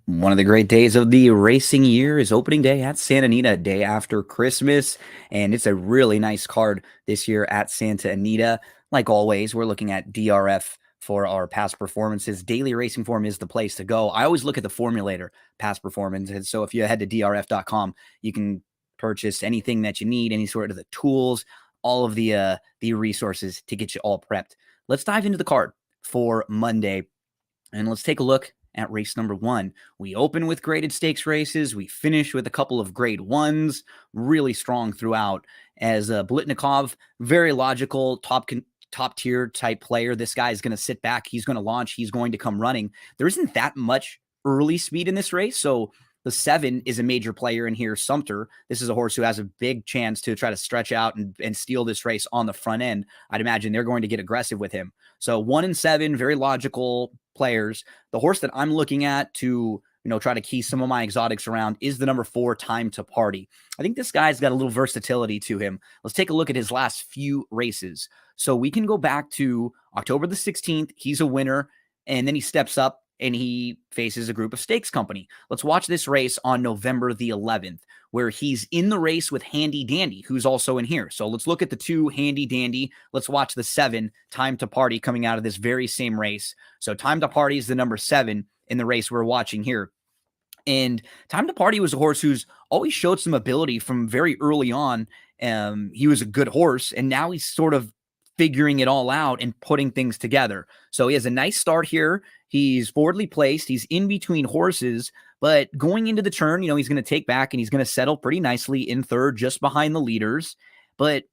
One of the great days of the racing year is opening day at Santa Anita, day after Christmas. And it's a really nice card this year at Santa Anita. Like always, we're looking at DRF for our past performances. Daily Racing Form is the place to go. I always look at the formulator past performance. And so if you head to drf.com, you can purchase anything that you need, any sort of the tools, all of the resources to get you all prepped. Let's dive into the card for Monday. And let's take a look at race number one. We open with graded stakes races. We finish with a couple of grade ones, really strong throughout. As Blitnikov, very logical, top tier type player. This guy is going to sit back. He's going to launch. He's going to come running. There isn't that much early speed in this race. So the 7 is a major player in here, Sumter. This is a horse who has a big chance to try to stretch out and steal this race on the front end. I'd imagine they're going to get aggressive with him. So 1 and 7, very logical players. The horse that I'm looking at to try to key some of my exotics around is the number 4, Time to Party. I think this guy's got a little versatility to him. Let's take a look at his last few races. So we can go back to October the 16th. He's a winner, and then he steps up and he faces a group of stakes company. Let's watch this race on November the 11th, where he's in the race with Handy Dandy, who's also in here. So let's look at the 2, Handy Dandy. Let's watch the 7, Time to Party, coming out of this very same race. So Time to Party is the number 7 in the race we're watching here. And Time to Party was a horse who's always showed some ability from very early on. He was a good horse, and now he's sort of figuring it all out and putting things together. So he has a nice start here. He's forwardly placed. He's in between horses, but going into the turn, he's going to take back and he's going to settle pretty nicely in third, just behind the leaders. But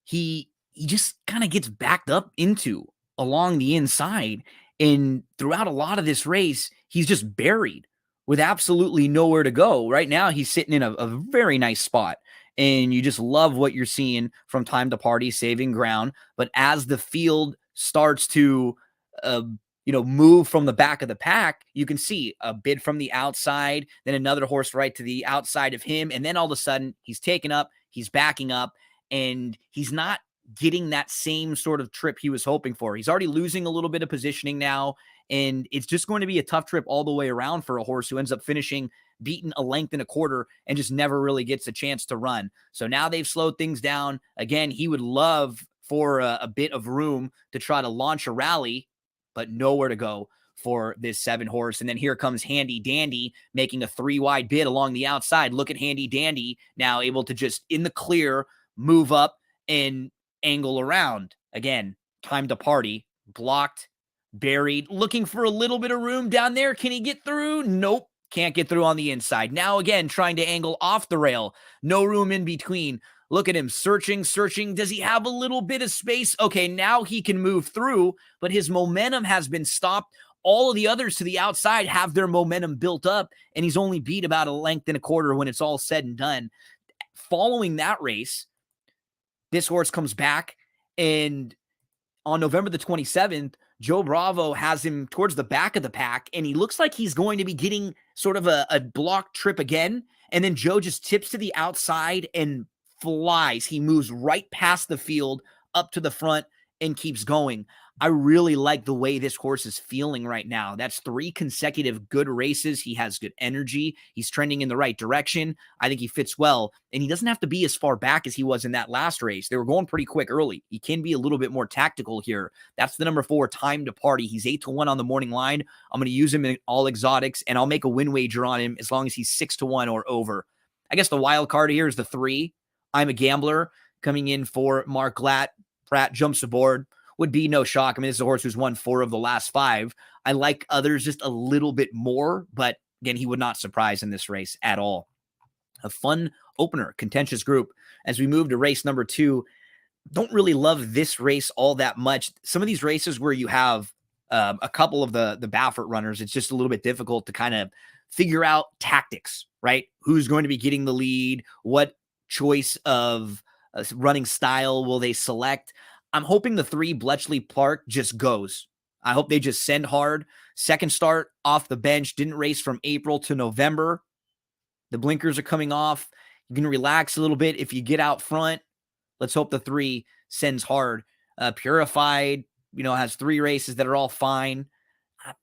he just kind of gets backed up into along the inside. And throughout a lot of this race, he's just buried with absolutely nowhere to go. Right now, he's sitting in a very nice spot. And you just love what you're seeing from Time to Party, saving ground. But as the field starts to, move from the back of the pack, you can see a bid from the outside, then another horse right to the outside of him. And then all of a sudden, he's taken up, he's backing up, and he's not getting that same sort of trip he was hoping for. He's already losing a little bit of positioning now, and it's just going to be a tough trip all the way around for a horse who ends up finishing beaten a length and a quarter and just never really gets a chance to run. So now they've slowed things down. Again, he would love for a bit of room to try to launch a rally, but nowhere to go for this 7 horse. And then here comes Handy Dandy making a 3 wide bid along the outside. Look at Handy Dandy now able to just in the clear move up and angle around. Again, Time to Party, blocked, buried, looking for a little bit of room down there. Can he get through? Nope. Can't get through on the inside. Now again, trying to angle off the rail. No room in between. Look at him searching. Does he have a little bit of space? Okay, now he can move through, but his momentum has been stopped. All of the others to the outside have their momentum built up, and he's only beat about a length and a quarter when it's all said and done. Following that race, this horse comes back, and on November the 27th, Joe Bravo has him towards the back of the pack, and he looks like he's going to be getting sort of a blocked trip again. And then Joe just tips to the outside and flies. He moves right past the field up to the front and keeps going. I really like the way this horse is feeling right now. That's 3 consecutive good races. He has good energy. He's trending in the right direction. I think he fits well, and he doesn't have to be as far back as he was in that last race. They were going pretty quick early. He can be a little bit more tactical here. That's the number 4, Time to Party. He's 8-1 on the morning line. I'm going to use him in all exotics, and I'll make a win wager on him as long as he's 6-1 or over. I guess the wild card here is the 3. I'm a Gambler coming in for Mark Glatt. Pratt jumps aboard. Would be no shock. I mean, this is a horse who's won 4 of the last 5. I like others just a little bit more, but again, he would not surprise in this race at all. A fun opener, contentious group. As we move to race number 2, don't really love this race all that much. Some of these races where you have a couple of the Baffert runners, it's just a little bit difficult to kind of figure out tactics, right? Who's going to be getting the lead? What choice of running style will they select? I'm hoping the 3, Bletchley Park, just goes. I hope they just send hard. Second start off the bench, didn't race from April to November. The blinkers are coming off. You can relax a little bit if you get out front. Let's hope the 3 sends hard. Purified, has 3 races that are all fine.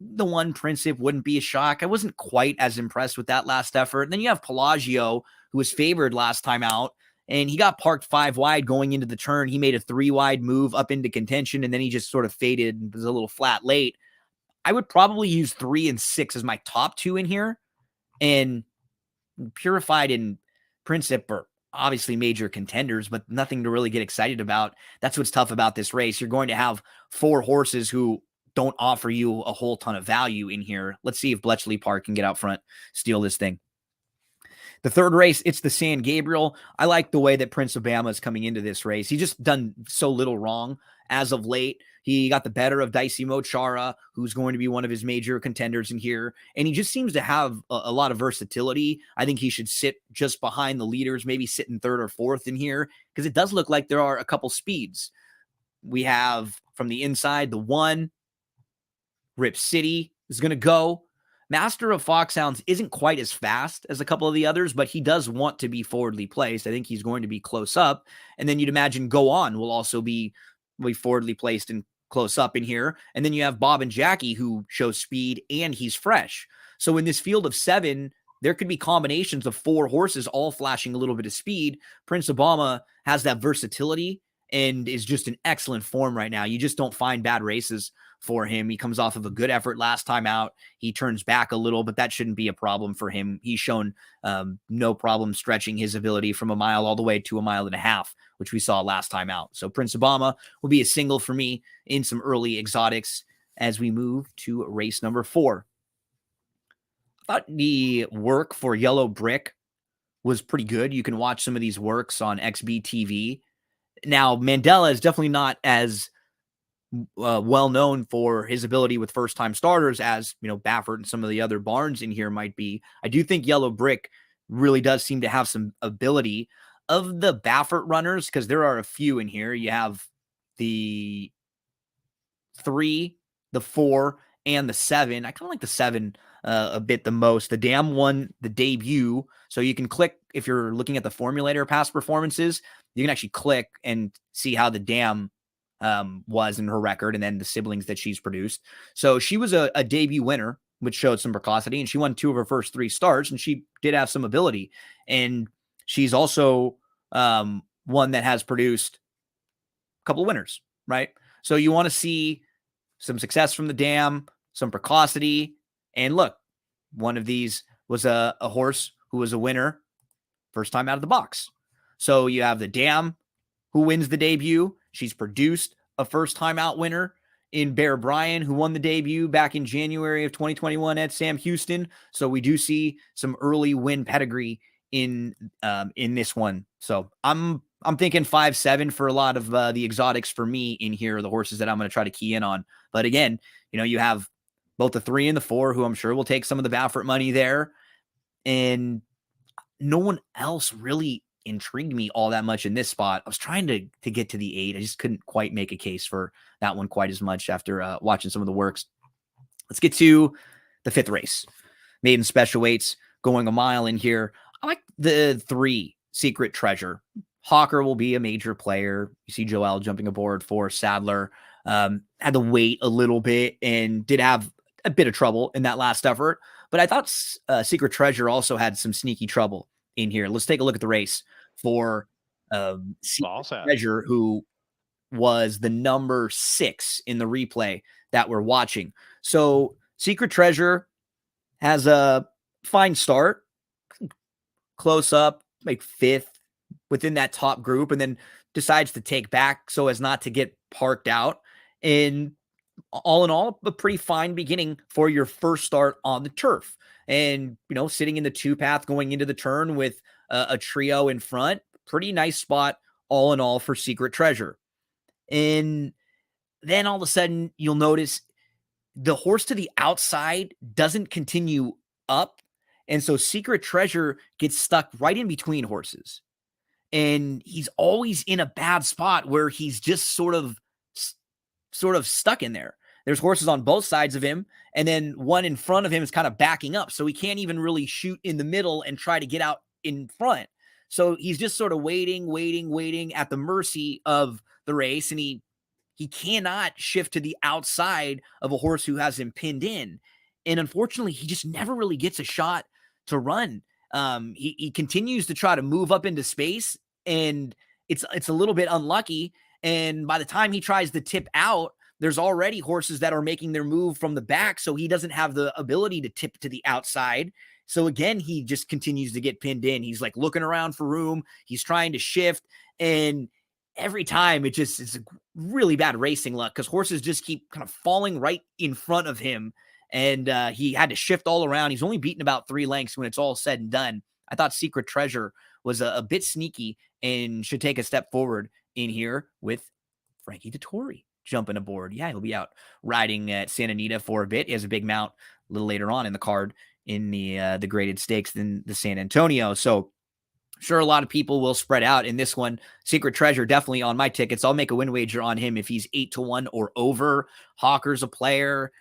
The one Princip wouldn't be a shock. I wasn't quite as impressed with that last effort. And then you have Pelagio, who was favored last time out, and he got parked 5 wide going into the turn. He made a 3 wide move up into contention, and then he just sort of faded and was a little flat late. I would probably use 3 and 6 as my top 2 in here. And Purified and Princip are obviously major contenders, but nothing to really get excited about. That's what's tough about this race. You're going to have 4 horses who don't offer you a whole ton of value in here. Let's see if Bletchley Park can get out front, steal this thing. The third race, it's the San Gabriel. I like the way that Prince Obama is coming into this race. He's just done so little wrong as of late. He got the better of Dicey Mochara, who's going to be one of his major contenders in here. And he just seems to have a lot of versatility. I think he should sit just behind the leaders, maybe sit in third or fourth in here, because it does look like there are a couple speeds. We have from the inside, the 1, Rip City is going to go. Master of Foxhounds isn't quite as fast as a couple of the others, but he does want to be forwardly placed. I think he's going to be close up. And then you'd imagine Go On will also be forwardly placed and close up in here. And then you have Bob and Jackie, who shows speed and he's fresh. So in this field of 7, there could be combinations of 4 horses all flashing a little bit of speed. Prince Obama has that versatility and is just in excellent form right now. You just don't find bad races for him. He comes off of a good effort last time out. He turns back a little, but that shouldn't be a problem for him. He's shown no problem stretching his ability from a mile all the way to a mile and a half, which we saw last time out. So Prince Obama will be a single for me in some early exotics as we move to race number 4. I thought the work for Yellow Brick was pretty good. You can watch some of these works on XBTV. Now, Mandela is definitely not as well known for his ability with first-time starters as, Baffert and some of the other barns in here might be. I do think Yellow Brick really does seem to have some ability. Of the Baffert runners, because there are a few in here, you have the 3, the 4, and the 7. I kind of like the 7 a bit the most. The Dam won the debut, so you can click, if you're looking at the formulator past performances, you can actually click and see how the Dam was in her record, and then the siblings that she's produced. So she was a debut winner, which showed some precocity, and she won 2 of her first 3 starts, and she did have some ability. And she's also one that has produced a couple of winners, right? So you want to see some success from the Dam, some precocity, and look, one of these was a horse who was a winner first time out of the box. So you have the Dam, who wins the debut. She's produced a first-time out winner in Bear Bryan, who won the debut back in January of 2021 at Sam Houston. So we do see some early win pedigree in this one. So I'm thinking 5-7 for a lot of the exotics for me in here, the horses that I'm going to try to key in on. But again, you have both the 3 and the 4, who I'm sure will take some of the Baffert money there. And no one else really intrigued me all that much in this spot. I was trying to get to the 8. I just couldn't quite make a case for that one quite as much after watching some of the works. Let's get to the 5th race. Maiden special weights going a mile in here. I like the 3, Secret Treasure. Hawker will be a major player. You see Joel jumping aboard for Sadler. Had to wait a little bit and did have a bit of trouble in that last effort. But I thought Secret Treasure also had some sneaky trouble in here. Let's take a look at the race for Secret Treasure, who was the number 6 in the replay that we're watching. So Secret Treasure has a fine start, close up, like 5th within that top group, and then decides to take back so as not to get parked out. And all in all, a pretty fine beginning for your first start on the turf. And, sitting in the 2 path going into the turn with a trio in front, pretty nice spot all in all for Secret Treasure. And then all of a sudden you'll notice the horse to the outside doesn't continue up. And so Secret Treasure gets stuck right in between horses. And he's always in a bad spot where he's just sort of stuck in there. There's horses on both sides of him, and then one in front of him is kind of backing up. So he can't even really shoot in the middle and try to get out in front. So he's just sort of waiting at the mercy of the race. And he he cannot shift to the outside of a horse who has him pinned in. And unfortunately, he just never really gets a shot to run. He continues to try to move up into space, and it's a little bit unlucky. And by the time he tries to tip out, there's already horses that are making their move from the back, so he doesn't have the ability to tip to the outside. So again, he just continues to get pinned in. He's like looking around for room. He's trying to shift, and every time it's really bad racing luck because horses just keep kind of falling right in front of him. And he had to shift all around. He's only beaten about 3 lengths when it's all said and done. I thought Secret Treasure was a bit sneaky and should take a step forward in here with Frankie Dettori jumping aboard. Yeah, he'll be out riding at Santa Anita for a bit. He has a big mount a little later on in the card in the graded stakes than the San Antonio. So sure, a lot of people will spread out in this one. Secret Treasure definitely on my tickets. I'll make a win wager on him if he's 8-1 or over. Hawker's a player.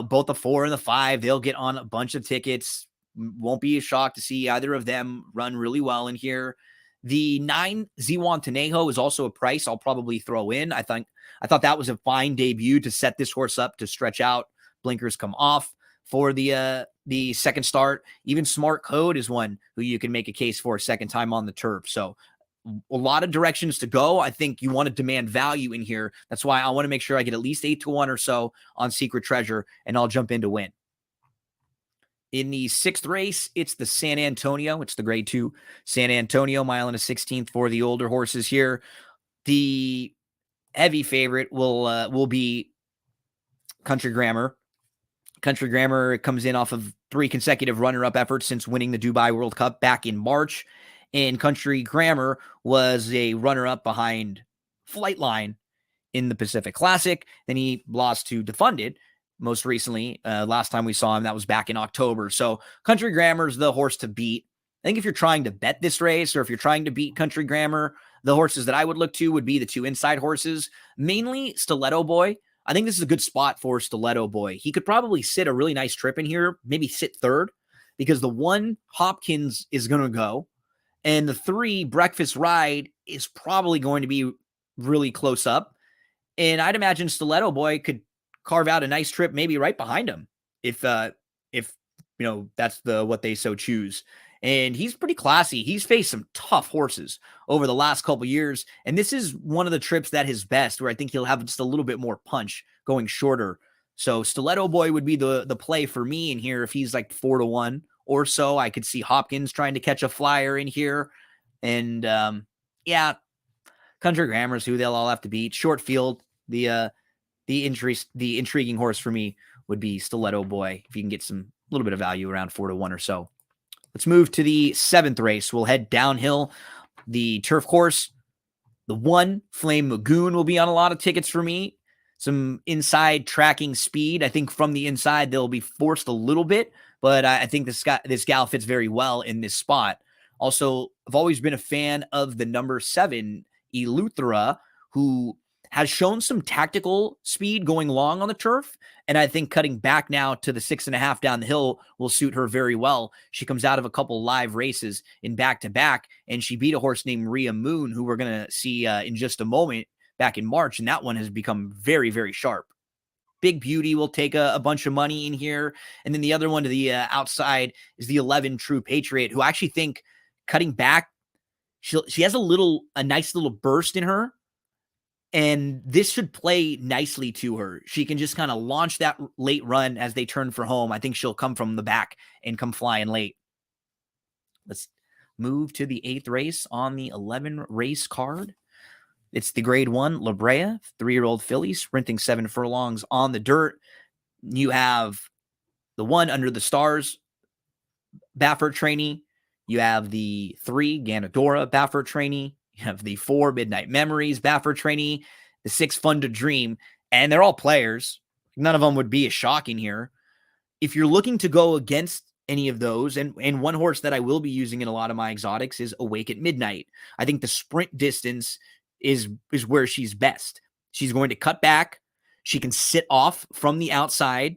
Both the 4 and the 5, they'll get on a bunch of tickets. Won't be a shock to see either of them run really well in here. The 9 Ziwan Tanejo is also a price I'll probably throw in. I thought that was a fine debut to set this horse up to stretch out. Blinkers come off for the second start. Even Smart Code is one who you can make a case for a second time on the turf. So a lot of directions to go. I think you want to demand value in here. That's why I want to make sure I get at least 8-1 or so on Secret Treasure, and I'll jump in to win. In the 6th race, it's the San Antonio. It's the grade 2 San Antonio, mile and a 16th for the older horses here. The heavy favorite will be Country Grammar. Country Grammar comes in off of 3 consecutive runner-up efforts since winning the Dubai World Cup back in March. And Country Grammar was a runner-up behind Flightline in the Pacific Classic. Then he lost to Defunded most recently. Last time we saw him, that was back in October. So Country Grammar's the horse to beat. I think if you're trying to bet this race, or if you're trying to beat Country Grammar, the horses that I would look to would be the 2 inside horses, mainly Stiletto Boy. I think this is a good spot for Stiletto Boy. He could probably sit a really nice trip in here, maybe sit 3rd, because the 1 Hopkins is going to go, and the 3 Breakfast Ride is probably going to be really close up. And I'd imagine Stiletto Boy could carve out a nice trip, maybe right behind him, if that's what they so choose. And he's pretty classy. He's faced some tough horses over the last couple years, and this is one of the trips that his best, where I think he'll have just a little bit more punch going shorter. So Stiletto Boy would be the play for me in here. If he's like 4-1 or so, I could see Hopkins trying to catch a flyer in here. And Country Grammar's who they'll all have to beat. Short field, the intriguing horse for me would be Stiletto Boy, if you can get some little bit of value around 4-1 or so. Let's move to the 7th race. We'll head downhill. The turf course, the 1 Flame Lagoon will be on a lot of tickets for me. Some inside tracking speed. I think from the inside they'll be forced a little bit, but I think this gal fits very well in this spot. Also, I've always been a fan of the number 7 Eleuthera, who has shown some tactical speed going long on the turf, and I think cutting back now to the 6.5 down the hill will suit her very well. She comes out of a couple live races in back-to-back, and she beat a horse named Rhea Moon, who we're going to see in just a moment, back in March, and that one has become very, very sharp. Big Beauty will take a bunch of money in here, and then the other one to the outside is the 11 True Patriot, who I actually think cutting back, she has a nice little burst in her, and this should play nicely to her. She can just kind of launch that late run as they turn for home. I think she'll come from the back and come flying late. Let's move to the 8th race on the 11 race card. It's the grade 1 La Brea, 3-year-old filly, sprinting 7 furlongs on the dirt. You have the 1 Under the Stars, Baffert trainee. You have the 3 Ganadora, Baffert trainee. You have the 4 Midnight Memories, Baffert trainee, the 6 Fun to Dream, and they're all players. None of them would be a shock in here. If you're looking to go against any of those, and one horse that I will be using in a lot of my exotics is Awake at Midnight. I think the sprint distance is where she's best. She's going to cut back. She can sit off from the outside,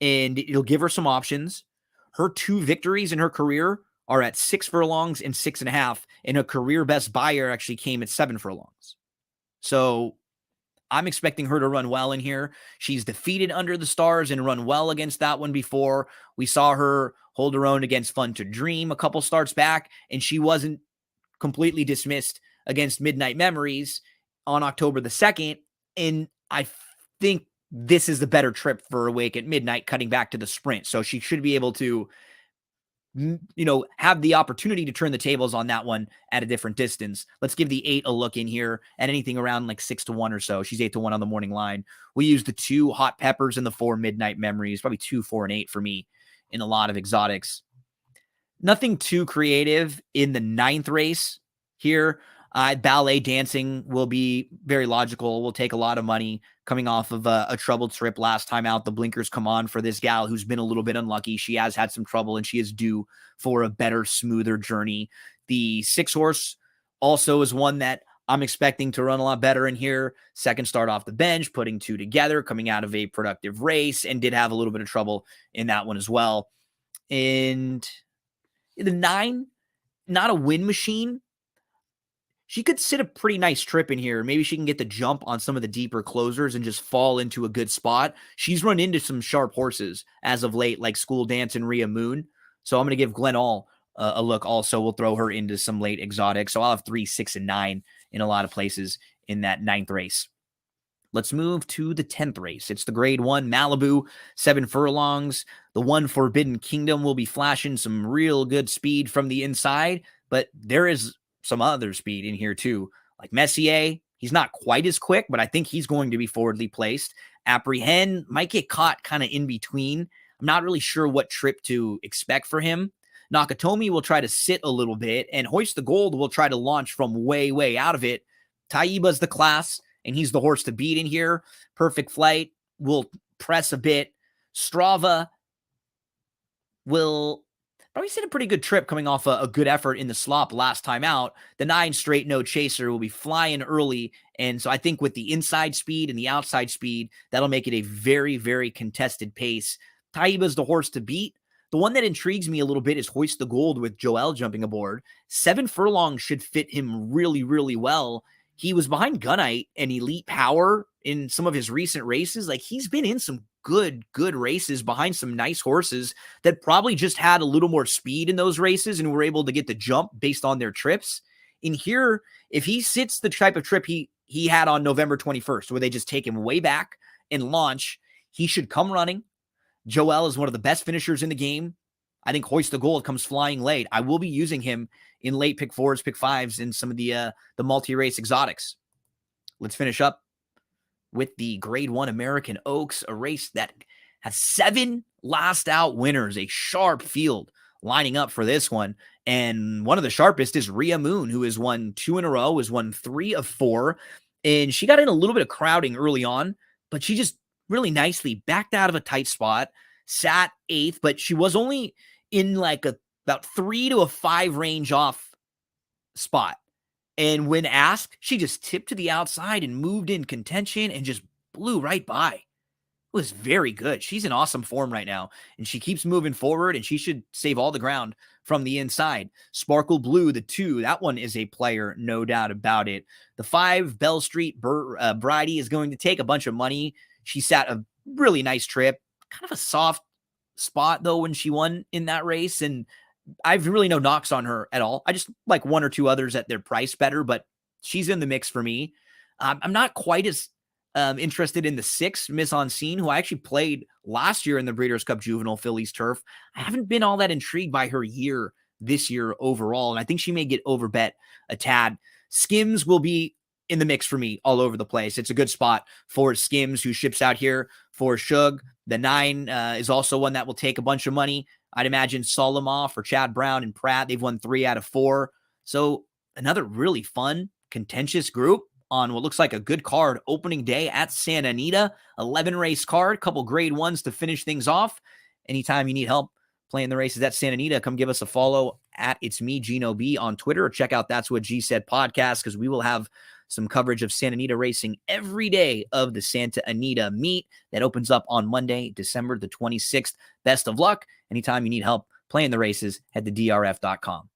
and it'll give her some options. Her 2 victories in her career are at 6 furlongs and 6.5, and a career best buyer actually came at 7 furlongs. So I'm expecting her to run well in here. She's defeated Under the Stars and run well against that one before. We saw her hold her own against Fun to Dream a couple starts back, and she wasn't completely dismissed against Midnight Memories on October the 2nd. And I think this is the better trip for Awake at Midnight, cutting back to the sprint. So she should be able to, have the opportunity to turn the tables on that one at a different distance. Let's give the 8 a look in here at anything around like 6-1 or so. She's 8-1 on the morning line. We use the 2 Hot Peppers and the 4 Midnight Memories, probably 2, 4, and 8 for me in a lot of exotics. Nothing too creative in the 9th race here. Ballet dancing will be very logical. Will take a lot of money coming off of a troubled trip last time out. The blinkers come on for this gal who's been a little bit unlucky. She has had some trouble and she is due for a better, smoother journey. The 6 horse also is one that I'm expecting to run a lot better in here. Second start off the bench, putting 2 together, coming out of a productive race, and did have a little bit of trouble in that one as well. And the 9, not a win machine. She could sit a pretty nice trip in here. Maybe she can get the jump on some of the deeper closers and just fall into a good spot. She's run into some sharp horses as of late, like School Dance and Rhea Moon. So I'm going to give Glen All a look also. We'll throw her into some late exotics. So I'll have 3, 6, and 9 in a lot of places in that 9th race. Let's move to the 10th race. It's the grade 1 Malibu, 7 furlongs. The 1 Forbidden Kingdom will be flashing some real good speed from the inside, but there is some other speed in here too. Like Messier, he's not quite as quick, but I think he's going to be forwardly placed. Apprehend might get caught kind of in between. I'm not really sure what trip to expect for him. Nakatomi will try to sit a little bit, and Hoist the Gold will try to launch from way, way out of it. Taiba's the class, and he's the horse to beat in here. Perfect Flight will press a bit. Strava will probably set a pretty good trip coming off a good effort in the slop last time out. The 9 Straight No Chaser will be flying early. And so I think with the inside speed and the outside speed, that'll make it a very, very contested pace. Taiba's the horse to beat. The one that intrigues me a little bit is Hoist the Gold with Joel jumping aboard. 7 furlongs should fit him really, really well. He was behind Gunite and Elite Power in some of his recent races. Like, he's been in some good races behind some nice horses that probably just had a little more speed in those races and were able to get the jump based on their trips. In here, if he sits the type of trip he had on November 21st, where they just take him way back and launch, he should come running. Joel is one of the best finishers in the game. I think Hoist the Gold comes flying late. I will be using him in late pick 4s, pick 5s, and some of the multi-race exotics. Let's finish up with the grade 1 American Oaks, a race that has 7 last out winners, a sharp field lining up for this one. And one of the sharpest is Rhea Moon, who has won 2 in a row, has won 3 of 4. And she got in a little bit of crowding early on, but she just really nicely backed out of a tight spot, sat 8th, but she was only in like about 3 to a 5 range off spot. And when asked, she just tipped to the outside and moved in contention and just blew right by. It was very good. She's in awesome form right now, and she keeps moving forward, and she should save all the ground from the inside. Sparkle Blue, the 2, that one is a player, no doubt about it. The 5, Bell Street Bridie is going to take a bunch of money. She sat a really nice trip, kind of a soft spot, though, when she won in that race, and I've really no knocks on her at all. I just like 1 or 2 others at their price better, but she's in the mix for me. I'm not quite as interested in the 6, Miss On Scene, who I actually played last year in the Breeders' Cup Juvenile Fillies Turf. I haven't been all that intrigued by her year this year overall, and I think she may get overbet a tad. Skims will be in the mix for me all over the place. It's a good spot for Skims, who ships out here for Shug. The 9 is also one that will take a bunch of money. I'd imagine Solomon or Chad Brown and Pratt, they've won 3 out of 4. So another really fun, contentious group on what looks like a good card opening day at Santa Anita. 11 race card, couple grade 1s to finish things off. Anytime you need help playing the races at Santa Anita, come give us a follow at It's Me, Gino B on Twitter, or check out That's What G Said podcast, because we will have some coverage of Santa Anita racing every day of the Santa Anita meet that opens up on Monday, December the 26th. Best of luck. Anytime you need help playing the races, head to drf.com.